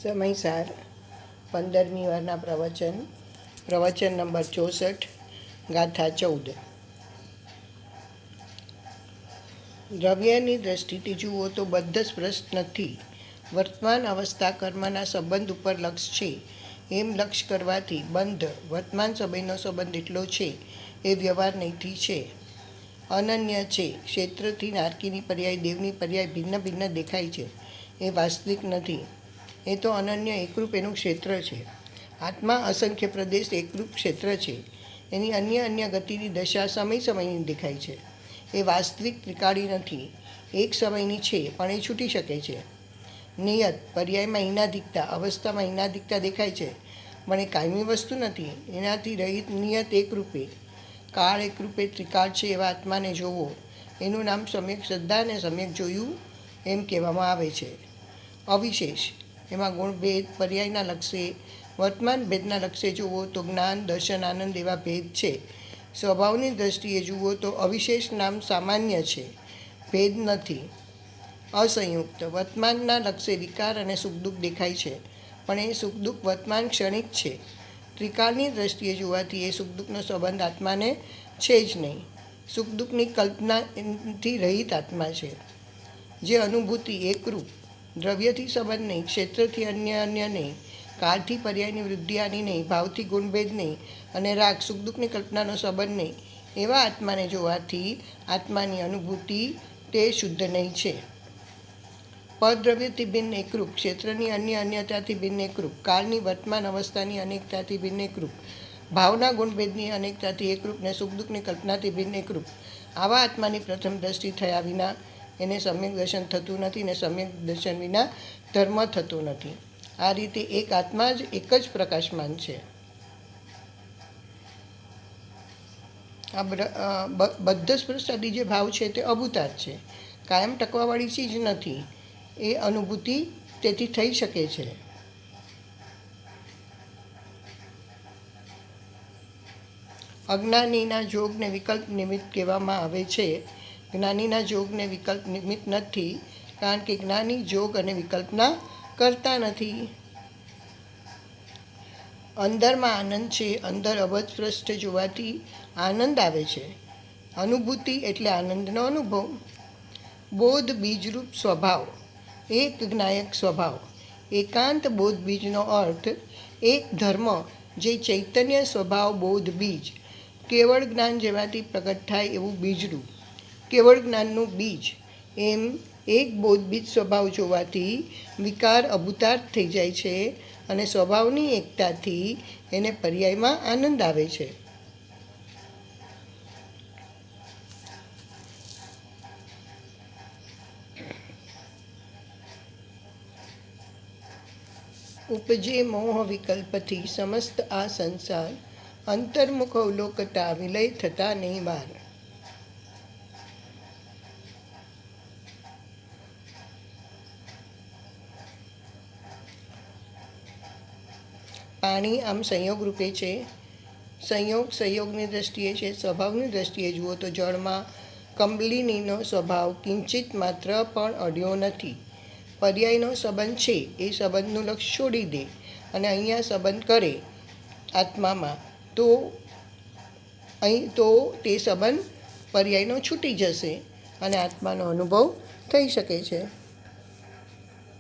સમયસાર 15મી વારના પ્રવચન નંબર 64 ગાથા 14। દ્રવ્યની દ્રષ્ટિથી જુઓ તો બંધ સ્પષ્ટ નથી। વર્તમાન અવસ્થા કર્મના સંબંધ ઉપર લક્ષ છે, એમ લક્ષ કરવાથી બંધ વર્તમાન સમયનો સંબંધ એટલો છે એ વ્યવહાર નહીંથી છે, અનન્ય છે। ક્ષેત્રથી નારકીની પર્યાય દેવની પર્યાય ભિન્ન ભિન્ન દેખાય છે, એ વાસ્તવિક નથી, એ તો અનન્ય એકરૂપ એનું ક્ષેત્ર છે। આત્મા અસંખ્ય પ્રદેશ એકરૂપ ક્ષેત્ર છે, એની અન્ય અન્ય ગતિની દશા સમય સમયની દેખાય છે, એ વાસ્તવિક ત્રિકાળી નથી, એક સમયની છે પણ એ છૂટી શકે છે। નિયત પર્યાયમાં હિનાધિકતા અવસ્થામાં હિનાધિકતા દેખાય છે, પણ એ કાયમી વસ્તુ નથી, એનાથી રહિત નિયત એકરૂપે કાળ એકરૂપે ત્રિકાળ છે એવા આત્માને જોવો, એનું નામ સમ્યક શ્રદ્ધા અને સમ્યક જોયું એમ કહેવામાં આવે છે। અવિશેષ એમાં ગુણભેદ પર્યાયના લક્ષે વર્તમાન ભેદના લક્ષે જુઓ તો જ્ઞાન દર્શન આનંદ એવા ભેદ છે। સ્વભાવની દ્રષ્ટિએ જુઓ તો અવિશેષ નામ સામાન્ય છે, ભેદ નથી। અસંયુક્ત વર્તમાનના લક્ષે વિકાર અને સુખ દુઃખ દેખાય છે, પણ એ સુખ દુઃખ વર્તમાન ક્ષણિક છે। ત્રિકાળની દ્રષ્ટિએ જોવાથી એ સુખ દુઃખનો સંબંધ આત્માને છે જ નહીં, સુખ દુઃખની કલ્પનાથી રહિત આત્મા છે। જે અનુભૂતિ એકરૂપ દ્રવ્યથી સંબંધ નહીં, ક્ષેત્રથી અન્ય નહીં, કાળથી પર્યાયની વૃદ્ધિ આની નહીં, ભાવથી ગુણભેદ નહીં અને રાગ સુખ દુઃખની કલ્પનાનો સંબંધ નહીં, એવા આત્માને જોવાથી આત્માની અનુભૂતિ તે શુદ્ધ નહીં છે। પરદ્રવ્યથી ભિન્ન એકરૂપ, ક્ષેત્રની અન્યતાથી ભિન્ન એકરૂપ, કાળની વર્તમાન અવસ્થાની અનેકતાથી ભિન્ન એકરૂપ, ભાવના ગુણભેદની અનેકતાથી એકરૂપ ને સુખ દુઃખની કલ્પનાથી ભિન્ન એકરૂપ, આવા આત્માની પ્રથમ દ્રષ્ટિ થયા વિના એને સમ્યક દર્શન થતું નથી ને સમ્યક દર્શન વિના ધર્મ થતો નથી। આ રીતે એક આત્મા જ એક જ પ્રકાશમાન છે। આ બદ્ધ સ્પર્શાદી જે ભાવ છે તે અભૂતાર છે, કાયમ ટકવાવાળી ચીજ નથી, એ અનુભૂતિ તેથી થઈ શકે છે। અજ્ઞાનીના જોગને વિકલ્પ નિમિત્ત કહેવામાં આવે છે। જ્ઞાનીના જોગને વિકલ્પ નિમિત્ત નથી, કારણ કે જ્ઞાની જોગ અને વિકલ્પના કરતા નથી। અંદરમાં આનંદ છે, અંદર અબધ સ્પષ્ટ જોવાથી આનંદ આવે છે, અનુભૂતિ એટલે આનંદનો અનુભવ। બોધ બીજરૂપ સ્વભાવ એક જ્ઞાયક સ્વભાવ, એકાંત બોધ બીજનો અર્થ એક ધર્મ જે ચૈતન્ય સ્વભાવ બોધ બીજ, કેવળ જ્ઞાન જેમાંથી પ્રગટ થાય એવું બીજરૂપ, કેવળ જ્ઞાનનું બીજ, એમ એક બોધ બીજ સ્વભાવ જોવાથી વિકાર અભૂતાર્થ થઈ જાય છે અને સ્વભાવની એકતાથી એને પર્યાયમાં આનંદ આવે છે। ઉપજે મોહ વિકલ્પથી સમસ્ત આ સંસાર, અંતર્મુખ અવલોકતા વિલય થતા નહીં વાર। પાણી આમ સંયોગ રૂપે છે, સંયોગની દ્રષ્ટિએ છે। સ્વભાવની દ્રષ્ટિએ જુઓ તો જળમાં કંબલિનીનો સ્વભાવ કિંચિત માત્ર પણ અડ્યો નથી, પર્યાયનો સંબંધ છે એ સંબંધનું લક્ષ છોડી દે અને અહીંયા સંબંધ કરે આત્મામાં તો તે સંબંધ પર્યાયનો છૂટી જશે અને આત્માનો અનુભવ થઈ શકે છે।